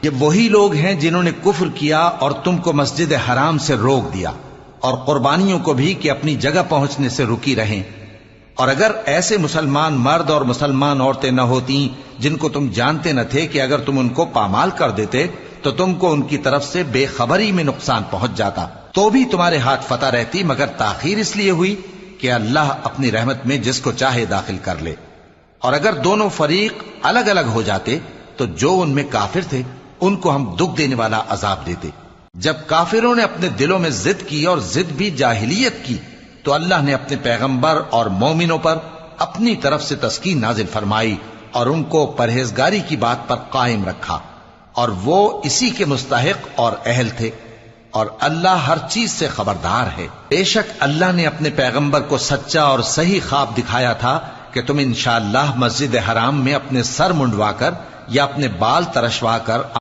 یہ وہی لوگ ہیں جنہوں نے کفر کیا اور تم کو مسجد حرام سے روک دیا، اور قربانیوں کو بھی کہ اپنی جگہ پہنچنے سے رکی رہیں۔ اور اگر ایسے مسلمان مرد اور مسلمان عورتیں نہ ہوتی جن کو تم جانتے نہ تھے کہ اگر تم ان کو پامال کر دیتے تو تم کو ان کی طرف سے بے خبری میں نقصان پہنچ جاتا، تو بھی تمہارے ہاتھ فتح رہتی، مگر تاخیر اس لیے ہوئی کہ اللہ اپنی رحمت میں جس کو چاہے داخل کر لے۔ اور اگر دونوں فریق الگ الگ ہو جاتے تو جو ان میں کافر تھے ان کو ہم دکھ دینے والا عذاب دیتے۔ جب کافروں نے اپنے دلوں میں ضد کی، اور ضد بھی جاہلیت کی، تو اللہ نے اپنے پیغمبر اور مومنوں پر اپنی طرف سے تسکین نازل فرمائی اور ان کو پرہیزگاری کی بات پر قائم رکھا، اور وہ اسی کے مستحق اور اہل تھے، اور اللہ ہر چیز سے خبردار ہے۔ بے شک اللہ نے اپنے پیغمبر کو سچا اور صحیح خواب دکھایا تھا کہ تم انشاءاللہ مسجد حرام میں اپنے سر منڈوا کر یا اپنے بال ترشوا کر